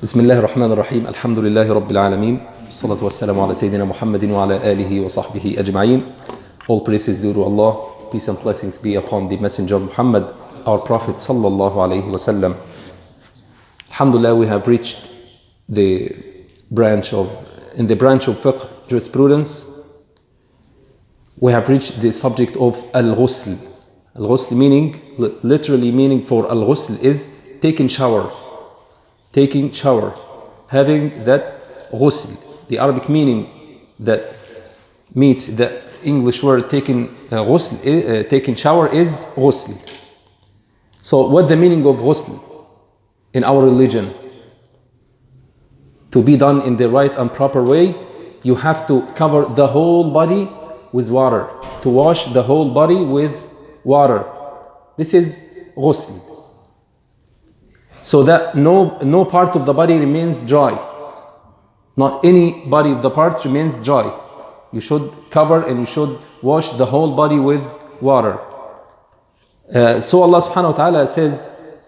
بسم الله الرحمن الرحيم الحمد لله رب العالمين الصلاة والسلام على سيدنا محمد وعلى آله وصحبه أجمعين. All praises due to Allah, peace and blessings be upon the Messenger Muhammad, our Prophet sallallahu alayhi wasallam. Alhamdulillah, we have reached in the branch of FIQH jurisprudence. We have reached the subject of al-Ghusl. Al-Ghusl literally meaning for al-Ghusl is taking shower, having that ghusl. The Arabic meaning that meets the English word taking shower is ghusl. So what's the meaning of ghusl in our religion? To be done in the right and proper way, you have to cover the whole body with water, to wash the whole body with water. This is ghusl. So that no part of the body remains dry. Not any body of the parts remains dry. You should cover and you should wash the whole body with water. So Allah subhanahu wa ta'ala says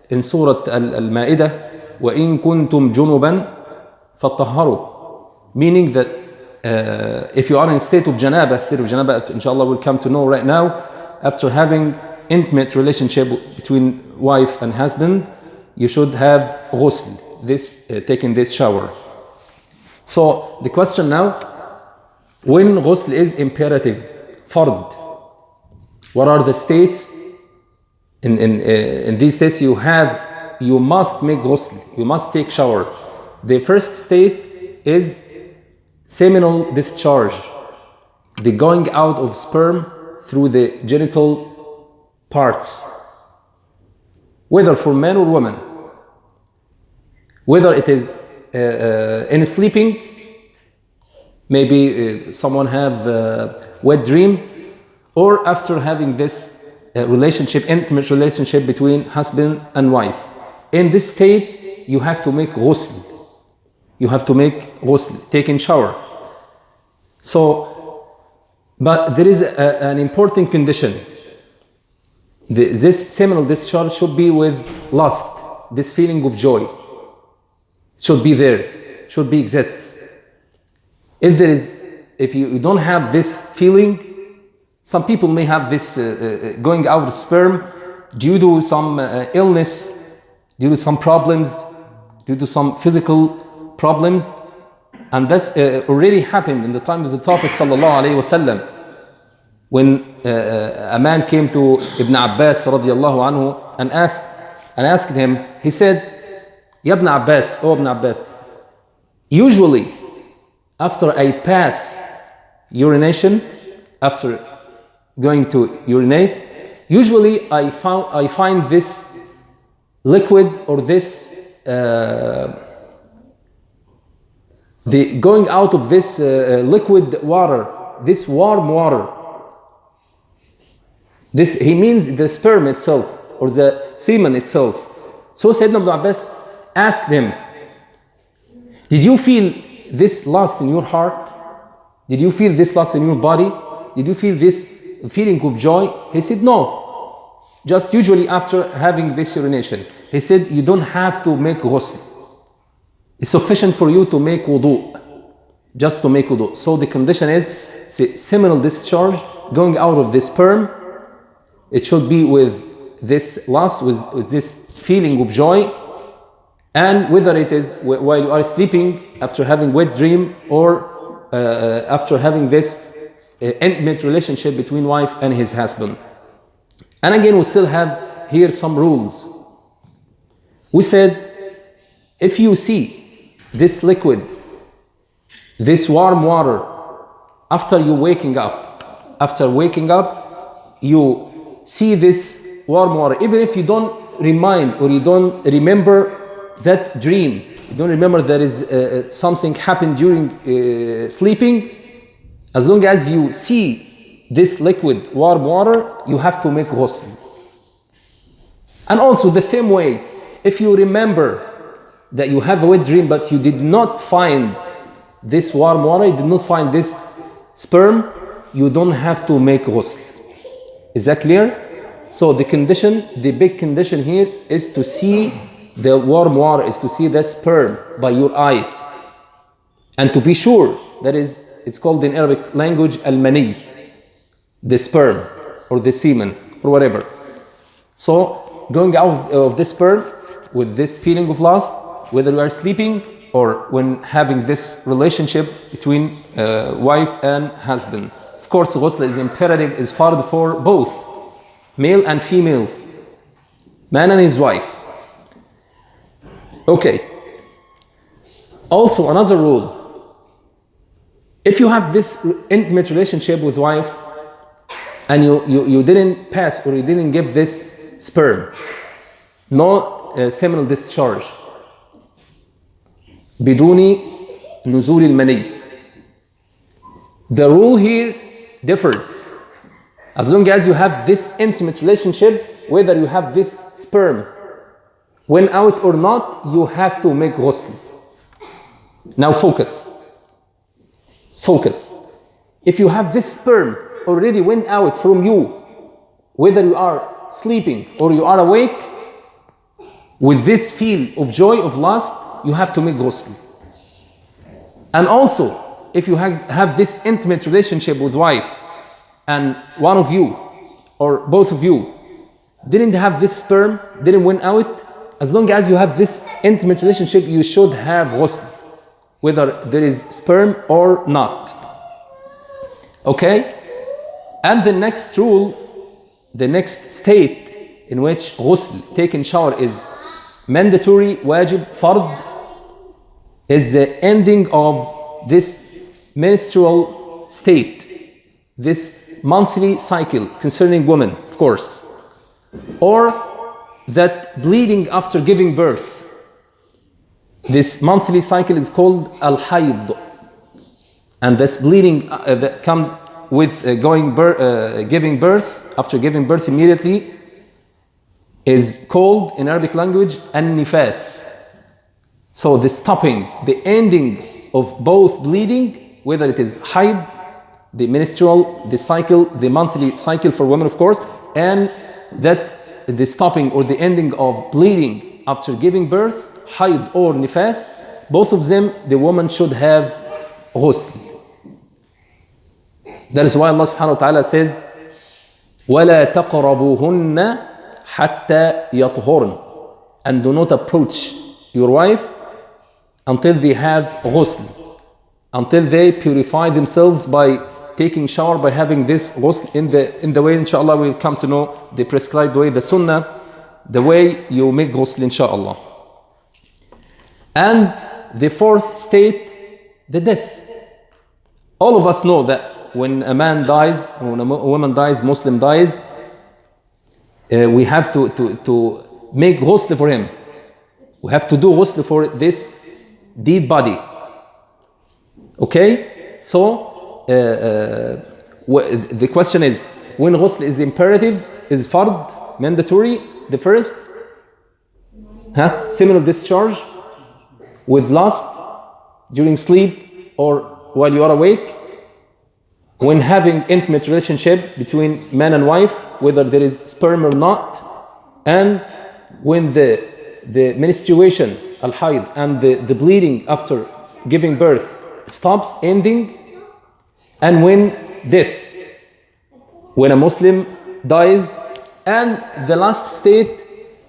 in Surah Al-Ma'idah, وَإِن كُنْتُمْ جُنُبًا فَطَّهَّرُوا, meaning that if you are in state of janabah, inshallah we'll come to know right now, after having intimate relationship between wife and husband, you should have ghusl, taking this shower. So the question now, when ghusl is imperative, fard, what are the states? In these states you must make ghusl, you must take shower. The first state is seminal discharge, the going out of sperm through the genital parts, whether for men or women, whether it is in sleeping, maybe someone have a wet dream, or after having this intimate relationship between husband and wife. In this state, you have to make ghusl. You have to make ghusl, taking shower. So, but there is an important condition. This seminal discharge should be with lust, this feeling of joy. Should be there, should be exists. If you don't have this feeling, some people may have this going out of sperm due to some illness, due to some problems, due to some physical problems, and that's already happened in the time of the Prophet sallallahu alaihi wasallam, when a man came to Ibn Abbas radiallahu anhu and asked him. He said, Ya Ibn Abbas, oh Ibn Abbas, usually after I pass urination, after going to urinate, usually I find this liquid or this the going out of this liquid water, this warm water. This he means the sperm itself or the semen itself. So Sayyidina Ibn Abbas asked him, did you feel this lust in your heart? Did you feel this lust in your body? Did you feel this feeling of joy? He said, no. Just usually after having this urination. He said, you don't have to make ghusl. It's sufficient for you to make wudu. Just to make wudu. So the condition is seminal discharge, going out of the sperm. It should be with this lust, with this feeling of joy. And whether it is while you are sleeping, after having wet dream, or after having this intimate relationship between wife and his husband. And again, we still have here some rules. We said, if you see this liquid, this warm water, after waking up, you see this warm water, even if you don't remind or you don't remember that dream, you don't remember there is something happened during sleeping, as long as you see this liquid warm water, you have to make ghusl. And also the same way, if you remember that you have a wet dream but you did not find this warm water, you did not find this sperm, you don't have to make ghusl. Is that clear? So the big condition here is to see the warm water is to see the sperm by your eyes. And to be sure, it's called in Arabic language al-mani, the sperm or the semen or whatever. So going out of this sperm with this feeling of lust, whether you are sleeping or when having this relationship between wife and husband. Of course, ghusl is imperative, is fard for both, male and female, man and his wife. Okay. Also, another rule. If you have this intimate relationship with wife and you didn't pass or you didn't give this sperm, no seminal discharge, بدون نزول المني. The rule here differs. As long as you have this intimate relationship, whether you have this sperm went out or not, you have to make ghusl. Now focus. Focus. If you have this sperm already went out from you, whether you are sleeping or you are awake, with this feel of joy, of lust, you have to make ghusl. And also, if you have this intimate relationship with wife and one of you or both of you didn't have this sperm, didn't went out, as long as you have this intimate relationship, you should have ghusl, whether there is sperm or not. Okay? And the next rule, the next state in which ghusl, taking shower, is mandatory, wajib, fard, is the ending of this menstrual state, this monthly cycle concerning women, of course, or that bleeding after giving birth. This monthly cycle is called al-hayd, and this bleeding that comes with giving birth, after giving birth immediately, is called in Arabic language an-nifas. So the stopping, the ending of both bleeding, whether it is hayd, the menstrual, the cycle, the monthly cycle for women, of course, and that the stopping or the ending of bleeding after giving birth, hayd or nifas, both of them, the woman should have ghusl. That is why Allah subhanahu wa ta'ala says, وَلَا تَقْرَبُوهُنَّ حَتَّى يَطْهُرْنَ, and do not approach your wife until they have ghusl, until they purify themselves by taking shower, by having this ghusl in the way, inshallah, we'll come to know the prescribed way, the sunnah, the way you make ghusl, inshallah. And the fourth state, the death. All of us know that when a man dies, when a woman dies, Muslim dies, we have to make ghusl for him. We have to do ghusl for this dead body. Okay? So, the question is, when ghusl is imperative, is fard, mandatory, the first, seminal discharge with lust during sleep or while you are awake, when having intimate relationship between man and wife, whether there is sperm or not, and when the menstruation, al-hayd, and the bleeding after giving birth stops, ending, and when death, when a Muslim dies, and the last state,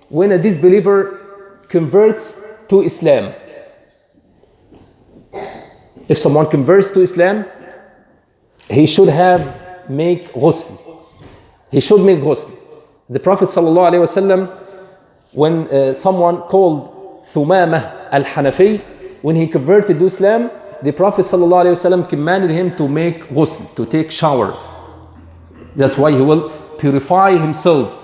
when a disbeliever converts to Islam. If someone converts to Islam, he should make ghusl. He should make ghusl. The Prophet ﷺ, when someone called Thumamah al-Hanafi, when he converted to Islam, the Prophet ﷺ commanded him to make ghusl, to take shower. That's why he will purify himself.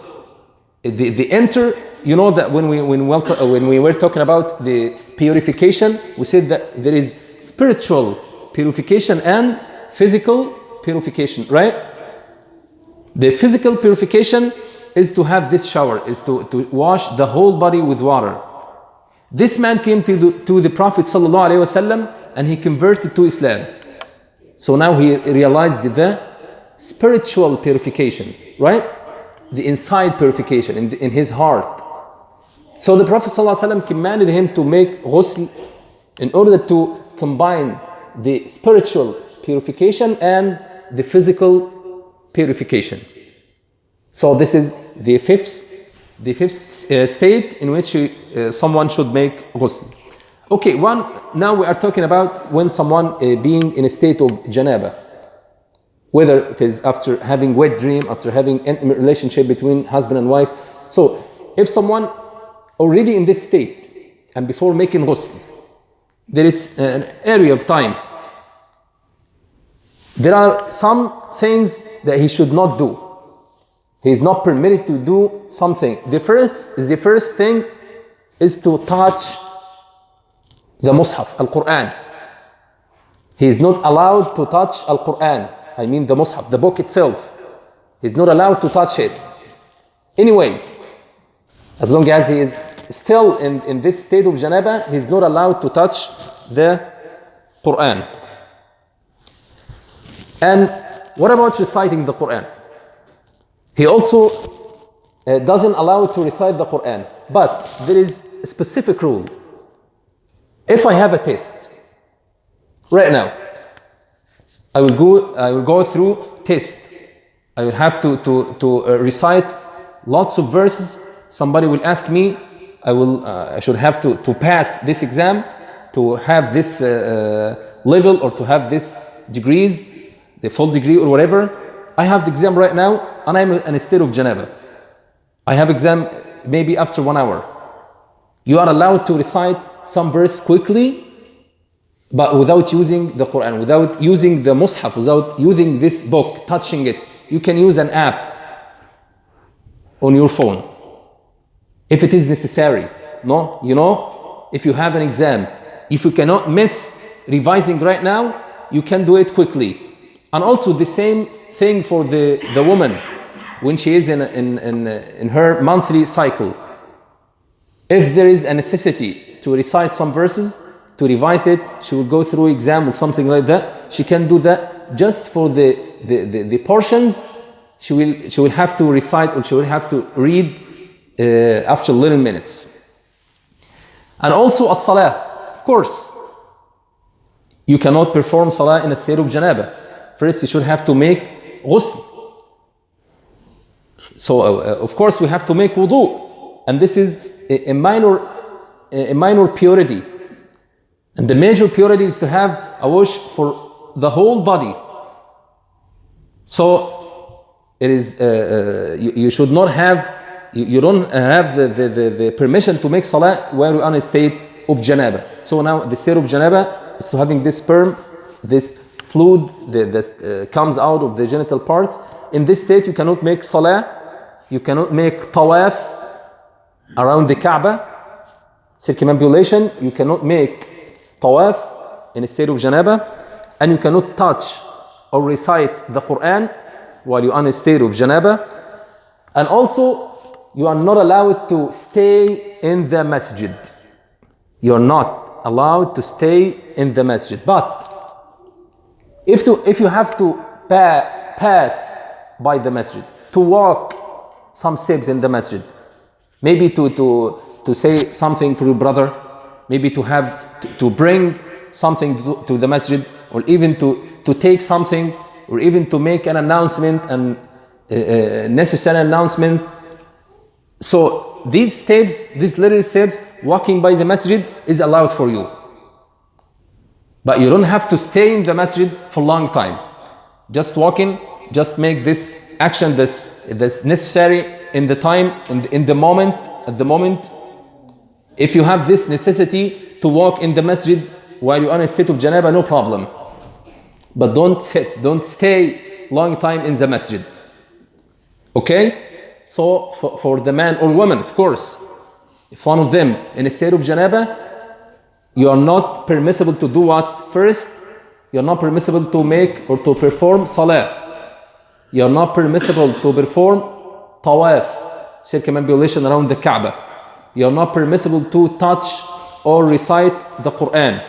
The enter, you know that when we were talking about the purification, we said that there is spiritual purification and physical purification, right? The physical purification is to have this shower, is to wash the whole body with water. This man came to the Prophet ﷺ and he converted to Islam. So now he realized the spiritual purification, right? The inside purification in his heart. So the Prophet ﷺ commanded him to make ghusl in order to combine the spiritual purification and the physical purification. So this is the fifth state in which someone should make ghusl. Okay, now we are talking about when someone being in a state of janaba, whether it is after having wet dream, after having intimate relationship between husband and wife. So if someone already in this state and before making ghusl, there is an area of time, there are some things that he should not do. He is not permitted to do something. The first thing is to touch the Mus'haf, Al-Quran. He is not allowed to touch Al-Quran. I mean the Mus'haf, the book itself. He is not allowed to touch it. Anyway, as long as he is still in this state of janaba, he is not allowed to touch the Quran. And what about reciting the Quran? He also doesn't allow to recite the Quran. But there is a specific rule. If I have a test right now, I will go through test. I will have to recite lots of verses. Somebody will ask me, I should have to pass this exam, to have this level, or to have this degrees, the full degree or whatever. I have the exam right now and I'm in a state of janaba. I have exam maybe after 1 hour. You are allowed to recite some verse quickly, but without using the Quran, without using the Mus'haf, without using this book, touching it. You can use an app on your phone if it is necessary. No, if you have an exam, if you cannot miss revising right now, you can do it quickly. And also the same thing for the woman when she is in her monthly cycle. If there is a necessity to recite some verses, to revise it, she will go through exam or something like that. She can do that. Just for the portions, she will have to recite, or she will have to read after little minutes. And also as-salah, of course. You cannot perform salah in a state of janaba. First, you should have to make ghusl. So, of course, we have to make wudu. And this is a minor purity. And the major purity is to have a wash for the whole body. So, it is you should not have, you don't have the permission to make salah while you are in a state of janaba. So now the state of janaba is to having this sperm, this fluid that comes out of the genital parts. In this state, you cannot make salah, you cannot make tawaf around the Kaaba, circumambulation, you cannot make tawaf in a state of janaba, and you cannot touch or recite the Quran while you are in a state of janaba. And also, you are not allowed to stay in the masjid. You are not allowed to stay in the masjid. But if you have to pass by the masjid, to walk some steps in the masjid, maybe to say something for your brother, maybe to bring something to the masjid, or even to take something, or even to make an announcement, and necessary announcement. So these steps, these little steps, walking by the masjid is allowed for you. But you don't have to stay in the masjid for a long time. Just walking, just make this action that's necessary in the time, in the moment, at the moment. If you have this necessity to walk in the masjid while you're on a state of janaba, no problem. But don't stay long time in the masjid. Okay? So for the man or woman, of course, if one of them in a state of janaba, you are not permissible to do what? First, you are not permissible to make or to perform salah. You are not permissible to perform tawaf, circumambulation around the Kaaba. You are not permissible to touch or recite the Quran.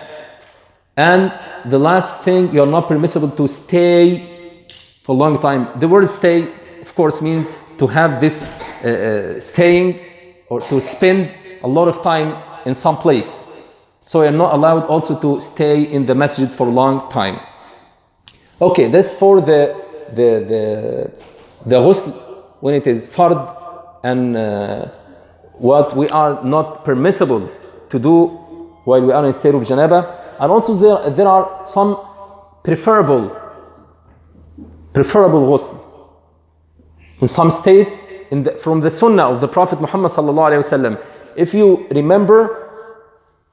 And the last thing, you are not permissible to stay for a long time. The word stay, of course, means to have this staying, or to spend a lot of time in some place. So you're not allowed also to stay in the masjid for a long time. Okay, that's for the ghusl when it is fard, and what we are not permissible to do while we are in state of janaba. And also there are some preferable ghusl in some state from the sunnah of the Prophet Muhammad sallallahu alaihi wasallam. If you remember,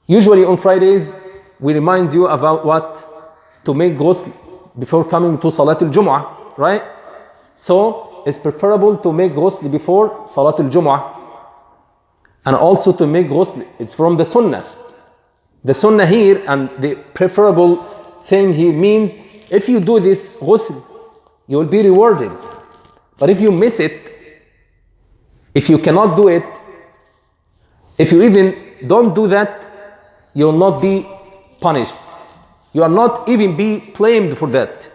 usually on Fridays we remind you about what to make ghusl before coming to Salat al-Jum'ah, right? So it's preferable to make ghusl before Salat al-Jum'ah, and also to make ghusl, it's from the sunnah. The sunnah here and the preferable thing here means if you do this ghusl, you will be rewarded. But if you miss it, if you cannot do it, if you even don't do that, you will not be punished. You are not even be blamed for that.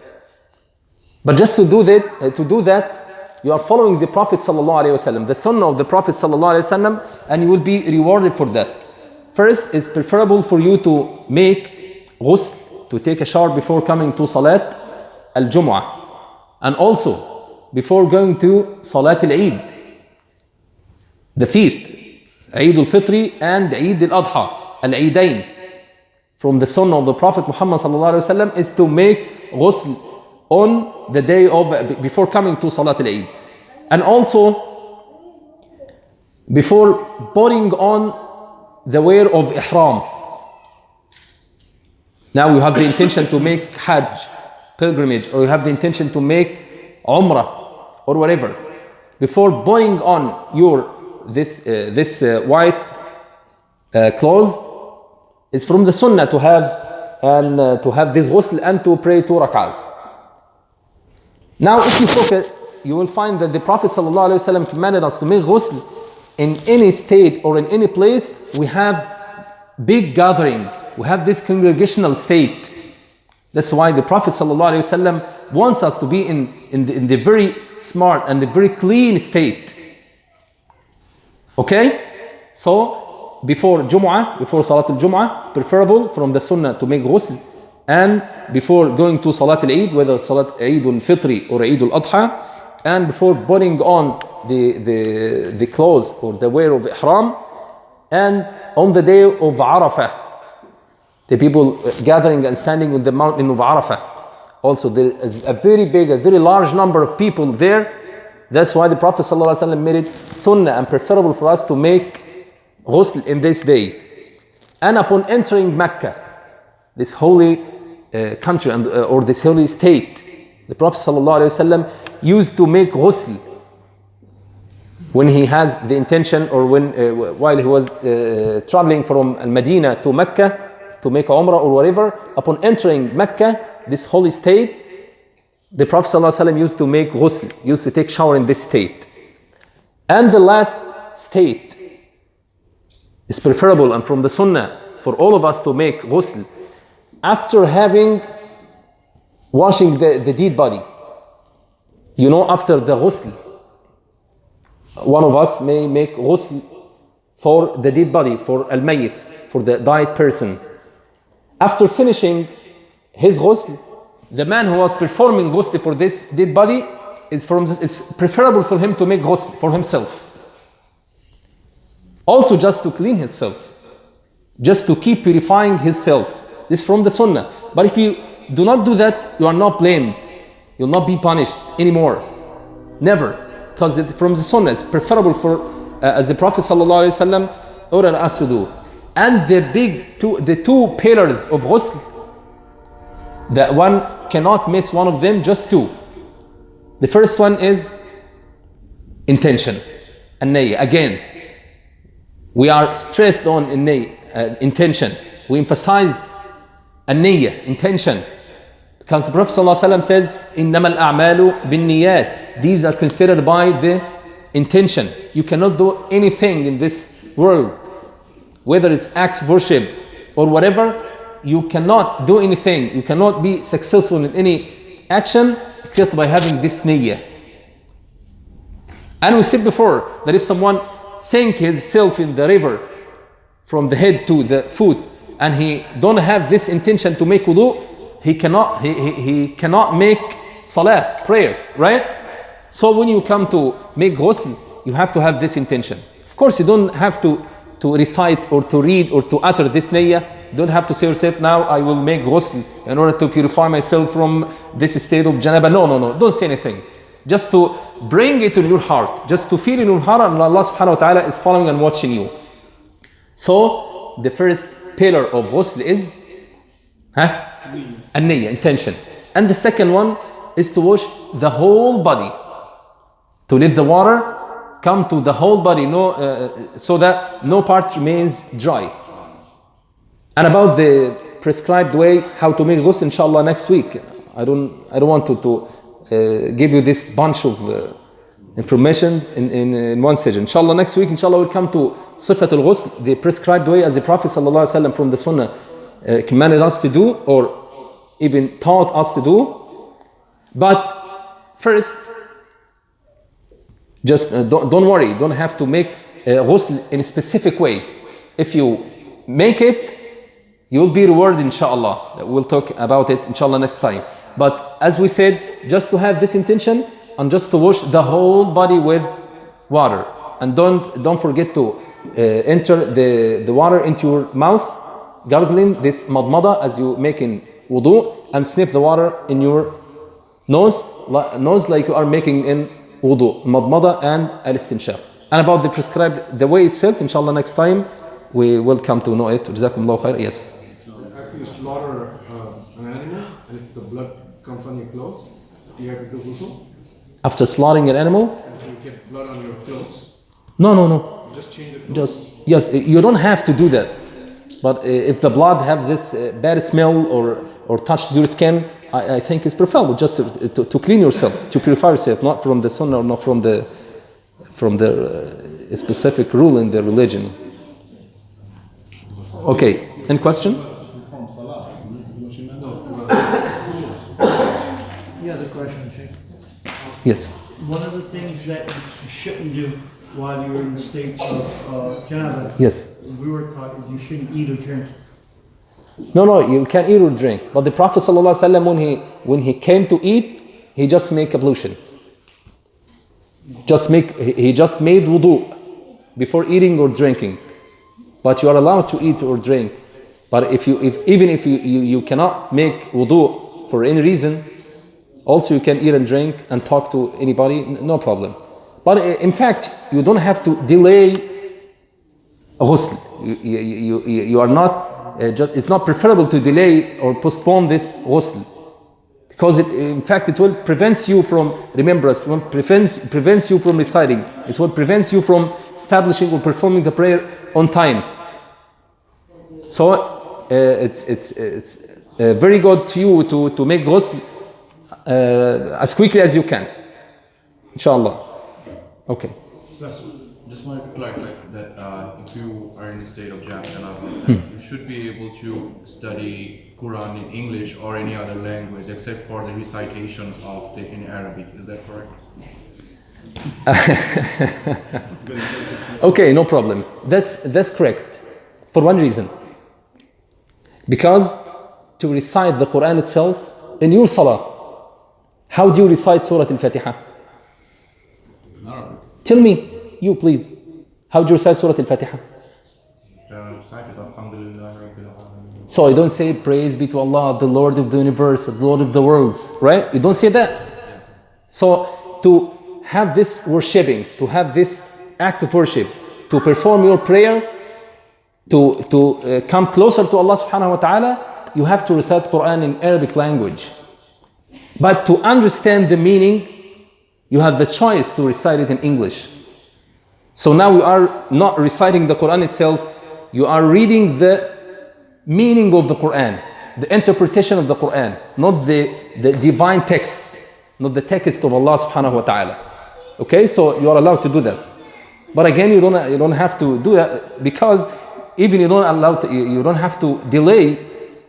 But just to do that, you are following the Prophet sallallahu alaihi wasallam, the sunnah of the Prophet sallallahu alaihi wasallam, and you will be rewarded for that. First, it's preferable for you to make ghusl, to take a shower before coming to Salat al-Jum'ah, and also before going to Salat al-Eid, the feast, Eid al-Fitri and Eid al-Adha, al-Eidain. From the sunnah of the Prophet Muhammad sallallahu alaihi wasallam is to make ghusl on the day of before coming to Salat al-Eid, and also before putting on the wear of ihram. Now you have the intention to make Hajj, pilgrimage, or you have the intention to make Umrah or whatever. Before putting on this white clothes, it's from the sunnah to have this ghusl and to pray 2 rak'ahs. Now if you focus, you will find that the Prophet ﷺ commanded us to make ghusl in any state or in any place. We have big gathering, we have this congregational state. That's why the Prophet ﷺ wants us to be in the very smart and the very clean state. Okay? So before Jum'ah, before Salat al-Jum'ah, it's preferable from the sunnah to make ghusl, and before going to Salat al-Eid, whether Salat Eid al-Fitri or Eid al-Adha, and before putting on the clothes or the wear of ihram, and on the day of Arafah, the people gathering and standing on the mountain of Arafah. Also there is a very large number of people there. That's why the Prophet ﷺ made it sunnah and preferable for us to make ghusl in this day. And upon entering Mecca, this holy country or this holy state, the Prophet ﷺ used to make ghusl when he has the intention, or while he was traveling from Medina to Mecca to make Umrah or whatever. Upon entering Mecca, this holy state, the Prophet ﷺ used to make ghusl, used to take shower in this state. And the last state is preferable and from the sunnah for all of us to make ghusl after having washing the dead body. You know, after the ghusl, one of us may make ghusl for the dead body, for al-mayyit, for the died person. After finishing his ghusl, the man who was performing ghusl for this dead body is preferable for him to make ghusl for himself. Also just to clean himself, just to keep purifying himself. This is from the sunnah. But if you do not do that, you are not blamed. You'll not be punished anymore. Never. Because it's from the sunnah. It's preferable for, as the Prophet ﷺ ordered us to do. And the two pillars of ghusl, that one cannot miss one of them, just two. The first one is intention, an-niyya. Again, we are stressed on intention. We emphasized an-niyya, intention. Because the Prophet ﷺ says, إِنَّمَا الْأَعْمَالُ بِالنِّيَّاتِ. These are considered by the intention. You cannot do anything in this world, whether it's acts of worship or whatever. You cannot do anything, you cannot be successful in any action except by having this niyyah. And we said before that if someone sank himself in the river from the head to the foot, and he don't have this intention to make wudu, he cannot make salah, prayer, right? So when you come to make ghusl, you have to have this intention. Of course, you don't have to recite or to read or to utter this niyyah. You don't have to say yourself, now I will make ghusl in order to purify myself from this state of janaba. No. Don't say anything. Just to bring it in your heart. Just to feel in your heart, and Allah subhanahu wa ta'ala is following and watching you. So, the first pillar of ghusl is an-niyyah, intention. And the second one is to wash the whole body. To let the water come to the whole body, so that no part remains dry. And about the prescribed way how to make ghusl, inshallah, next week. I don't want to give you this bunch of information in one session. Inshallah, next week, inshallah, we'll come to Sifat al-Ghusl, the prescribed way as the Prophet ﷺ from the Sunnah commanded us to do, or even taught us to do. But first, just don't worry, don't have to make ghusl in a specific way. If you make it, you will be rewarded, inshallah. We'll talk about it, inshallah, next time. But as we said, just to have this intention and just to wash the whole body with water. And don't forget to enter the water into your mouth, gargling this madmada as you make in wudu, and sniff the water in your nose like you are making in wudu, madmada and al-istinshaq. And about the way itself, inshallah, next time we will come to know it. Jazakumullahu khair. Yes. So after you slaughter an animal, and if the blood comes on your clothes, do you have to do ghusl? After slaughtering an animal? And you get blood on your clothes. No. Just change the clothes. Yes, you don't have to do that. But if the blood has this bad smell or touches your skin, I think it's preferable just to clean yourself, to purify yourself, not from the sunnah or not from the specific rule in the religion. Okay, any question? He has a question, Sheikh. Yes. One of the things that you shouldn't do while you're in the state of janaba, Yes. we were taught, is you shouldn't eat or drink. No, you can eat or drink. But the Prophet ﷺ, when he came to eat, he just made ablution. He just made wudu before eating or drinking. But you are allowed to eat or drink. But even if you cannot make wudu for any reason, also you can eat and drink and talk to anybody, no problem. But in fact, you don't have to delay ghusl. You are not it's not preferable to delay or postpone this ghusl, because in fact it will prevent you from remembrance, it will prevents you from reciting, it will prevent you from establishing or performing the prayer on time. So it's very good to you to make ghusl as quickly as you can, inshallah. Okay. Just wanted to clarify that if you are in the state of janaba, you should be able to study Quran in English or any other language except for the recitation of it in Arabic. Is that correct? Okay, no problem. That's correct. For one reason. Because to recite the Quran itself in your salah, how do you recite Surah Al-Fatiha? Tell me, you please. How do you recite Surah Al-Fatiha? So you don't say praise be to Allah, the Lord of the universe, the Lord of the worlds, right? You don't say that. So to have this worshipping, to have this act of worship, to perform your prayer, to come closer to Allah subhanahu wa ta'ala, you have to recite Quran in Arabic language. But to understand the meaning, you have the choice to recite it in English. So now you are not reciting the Quran itself, you are reading the meaning of the Quran, the interpretation of the Quran, not the divine text, not the text of Allah subhanahu wa ta'ala. Okay, so you are allowed to do that. But again, you don't have to do that, because even you don't have to delay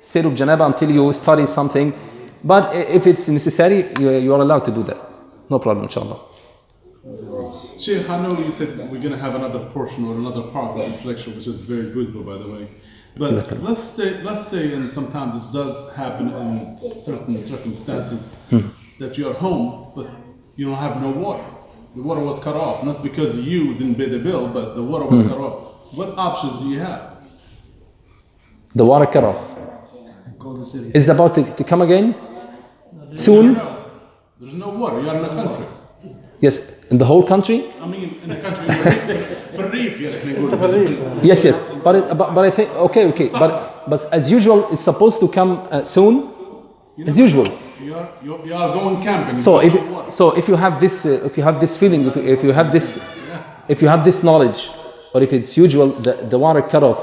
state of janaba until you study something. But if it's necessary, you are allowed to do that. No problem, inshallah. Sheikh, I know you said we're going to have another portion or another part of this lecture, which is very beautiful, by the way. But let's say, and sometimes it does happen in certain circumstances that you're home, but you don't have no water. The water was cut off, not because you didn't pay the bill, but the water was cut off. What options do you have? The water cut off. Is it about to come again? Soon? No, there's no water. You're in a country. Yes, in the whole country? I mean, in a country for reef, Yes, yes. But I think, okay. But as usual, it's supposed to come soon. As usual. You are going camping. So if you have this feeling, if you have this knowledge, or if it's usual, the water cut off,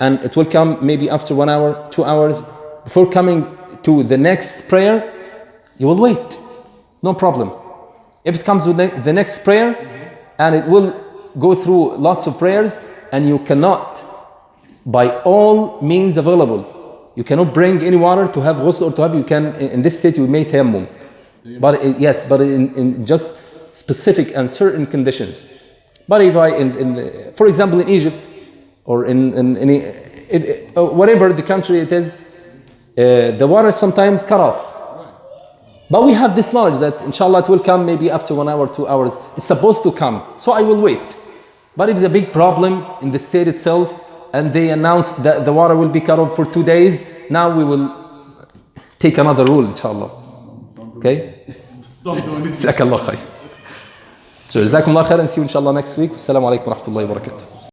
and it will come maybe after 1 hour, 2 hours, before coming to the next prayer, you will wait. No problem. If it comes with the next prayer, and it will go through lots of prayers, and you cannot, by all means available, you cannot bring any water to have ghusl or to have, you can, in this state you may tayammum. But but in just specific and certain conditions. But if for example in Egypt, or in any, whatever the country it is, the water is sometimes cut off. But we have this knowledge that inshallah it will come maybe after 1 hour, 2 hours. It's supposed to come, so I will wait. But if there's a big problem in the state itself, and they announced that the water will be cut off for 2 days, now we will take another rule, inshallah. Okay? Don't do anything. جزاك الله خير. So, جزاكم الله خير, and see you inshallah next week. Assalamu alaikum wa rahmatullahi wa barakatuh.